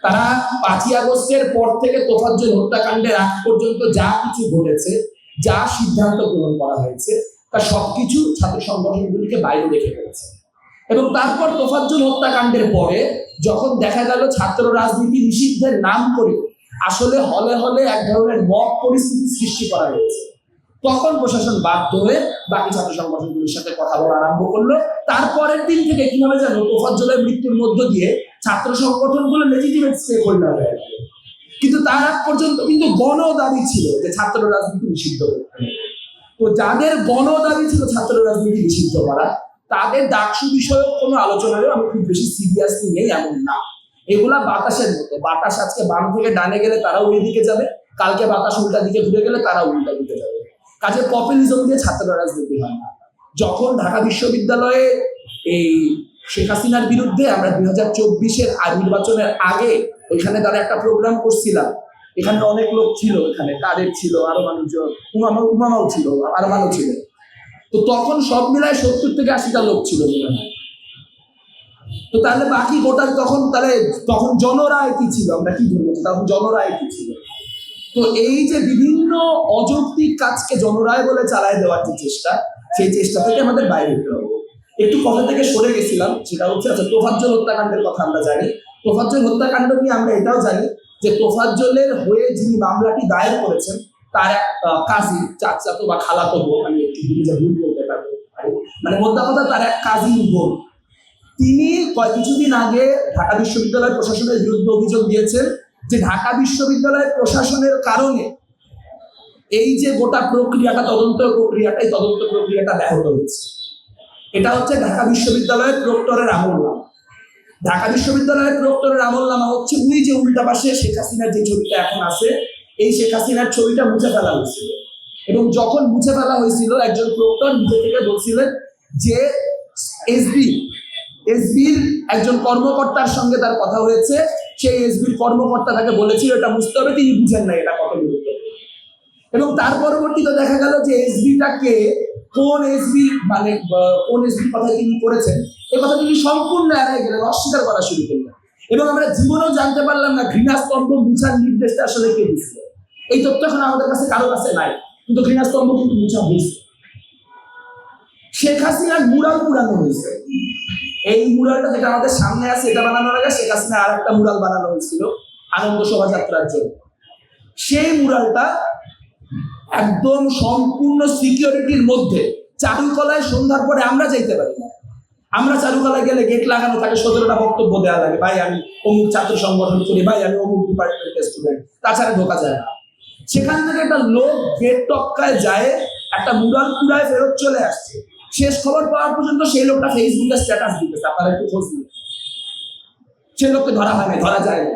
তারা 5ই আগস্টের পর থেকে তোফাজ্জল হত্যাকাণ্ডের আগ পর্যন্ত যা কিছু ঘটেছে, যা সিদ্ধান্ত গ্রহণ করা হয়েছে, তার সবকিছু ছাত্র সংগঠনগুলিকে বাইরে রেখে ফেলেছে। এবং তারপর তোফাজ্জল হত্যাকাণ্ডের পরে যখন দেখা গেল ছাত্র রাজনীতি নিষিদ্ধের নাম করে আসলে হলে হলে এক ধরনের মব পরিস্থিতি সৃষ্টি করা হয়েছে, তখন প্রশাসন বাধ্য হয়ে বাকি ছাত্র সংগঠনগুলির সাথে কথা বলা আরম্ভ করলো। তারপরের দিন থেকে কিভাবে যেন তোফাজ্জলের মৃত্যুর মধ্য দিয়ে ছাত্র সংগঠনগুলো লেজিটিমেট স্টেক হোল্ডার হয়ে গেল। কিন্তু তার আগ পর্যন্ত কিন্তু গণ দাবি ছিল যে ছাত্র রাজনীতি নিষিদ্ধ করতে হবে। তো যাদের গণ দাবি ছিল ছাত্র রাজনীতি নিষিদ্ধ করা, তাদের ডাকসু বিষয়ক কোনো আলোচনায় আমি খুব বেশি সিরিয়াসলি নেই এমন না। এগুলা বাতাসের মতো, বাতাস আজকে বাম থেকে ডানে গেলে তারাও ওই দিকে যাবে, কালকে বাতাস উল্টা দিকে ঘুরে গেলে তারাও উল্টা দিকে যাবে। কাজে পপুলিজম দিয়ে ছাত্র রাজনীতি হয় না। যখন ঢাকা বিশ্ববিদ্যালয়ে এই শেখ হাসিনার বিরুদ্ধে আমরা 2024-এর নির্বাচনের আগে ওইখানে তারা একটা প্রোগ্রাম করছিলাম, এখানে অনেক লোক ছিল, এখানে কাদের ছিল, আরো মানুষজন, উমামাও ছিল, আরো মানুষ ছিল। তো তখন সব মিলায় 70 থেকে 80টা লোক ছিল। তো তাহলে বাকি গোটা তখন জনরায় কি ছিল, আমরা কি ধরবো, তখন জনরায় কি ছিল? তো এই যে বিভিন্ন অযৌক্তিক কাজকে জনরায় বলে চালায় দেওয়ার যে চেষ্টা, সেই চেষ্টা থেকে আমাদের বাইরে হতে হবে। একটু কথা থেকে সরে গেছিলাম, সেটা হচ্ছে আচ্ছা তোফাজ্জল হত্যাকাণ্ডের কথা আমরা জানি। তোফাজ্জল হত্যাকাণ্ড নিয়ে আমরা এটাও জানি যে তোফাজ্জলের হয়ে যিনি মামলাটি দায়ের করেছেন তার এক কাজী, চাচাতো বা খালাতো বোন, আমি একটু ভুল বলতে পারবো, মানে মোদ্দা কথা তার এক কাজী বোন, তিনি কিছুদিন আগে ঢাকা বিশ্ববিদ্যালয় প্রশাসনের বিরুদ্ধে অভিযোগ দিয়েছেন যে ঢাকা বিশ্ববিদ্যালয় প্রশাসনের কারণে এই যে গোটা প্রক্রিয়াটা, তদন্ত প্রক্রিয়াটা ব্যাহত হয়েছে। এটা হচ্ছে ঢাকা বিশ্ববিদ্যালয়ের প্রক্টরের আমলনামা। ঢাকা বিশ্ববিদ্যালয়ের প্রক্টরের আমলনামা হচ্ছে ওই যে উল্টা পাশে শেখ হাসিনার যে ছবিটা এখন আছে, এই শেখ হাসিনার ছবিটা মুছে ফেলা হয়েছিল। এবং যখন মুছে ফেলা হয়েছিল, একজন প্রক্টর নিজে থেকে বলছিলেন যে এসবির একজন কর্মকর্তার সঙ্গে তার কথা হয়েছে, সেই এসবির কর্মকর্তা তাকে বলেছিল এটা বুঝতে হবে, তিনি বুঝেন না এটা কত গুরুত্ব। এবং তার পরবর্তীতে দেখা গেল যে এসবিটাকে কোন এসবির কথা তিনি করেছেন এ কথা তিনি সম্পূর্ণ এড়াই গেলেন, অস্বীকার করা শুরু করলেন। এবং আমরা জীবনেও জানতে পারলাম না ঘৃণাস্তম্ভ মুছার নির্দেশটা আসলে কে দিয়েছিল। এই তথ্য এখন আমাদের কাছে কারো কাছে নাই, কিন্তু ঘৃণাস্তম্ভ কিন্তু মুছা হয়েছে। শেখ হাসিনার মুরাল পুরানো হয়েছে। এই মুরালটা যেটা আমাদের সামনে আছে, এটা বানানোর আগে শেখ হাসিনা আর একটা মুরাল বানানো হয়েছিল আনন্দ শোভাযাত্রার জন্য। সেই মুরালটা একদম সম্পূর্ণ সিকিউরিটির মধ্যে চারুকলায় সন্ধ্যার পরে আমরা যাইতে পারি না। আমরা চারুকলায় গেলে গেট লাগানো থাকে, 17টা বক্তব্য দেওয়া লাগে, ভাই আমি অমুক ছাত্র সংগঠন করি, ভাই আমি অমুক ডিপার্টমেন্টের স্টুডেন্ট, তাছাড়া ঢোকা যায় না। সেখান থেকে একটা লোক গেট টপকায় যায়, একটা মুরাল পুরায় ফেরত চলে আসছে। শেষ খবর পাওয়া পর্যন্ত সেই লোকটা ফেসবুকে স্ট্যাটাস দিতেছে, আপনারা একটু খোঁজ নিন। সে লোককে ধরা হয় না, ধরা যায় না।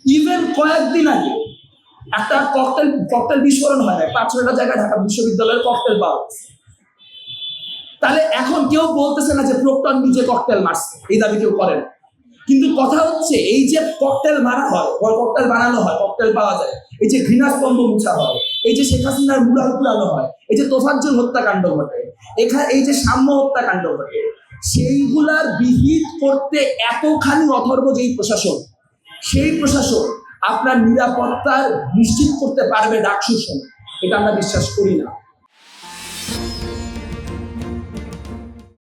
ইভেন কয়েকদিন আগে একটা ককটেল বিস্ফোরণ হয় না, 5-6টা জায়গায় ঢাকা বিশ্ববিদ্যালয়ের ককটেল পাওয়া গেছে। তাহলে এখন কেউ বলতেছে না যে প্রক্টর নিজে ককটেল মারছে, এই দাবি কেউ করে না। কিন্তু কথা হচ্ছে এই যে ককটেল মারা হয়, ককটেল বানানো হয়, ককটেল পাওয়া যায়, এই যে ঘৃণাস্তম্ভ মুছা হয়, এই যে শেখ হাসিনার মুরাল পুরানো হয়, এই যে তোফাজ্জল হত্যাকাণ্ড ঘটে, এই যে সাম্য হত্যাকাণ্ড ঘটে, সেইগুলার বিহিত করতে এতখানি অথর্ব যেই প্রশাসন, সেই প্রশাসন আপনার নিরাপত্তার নিশ্চিত করতে পারবে ডাকসুর সময়, এটা আমরা বিশ্বাস করি না।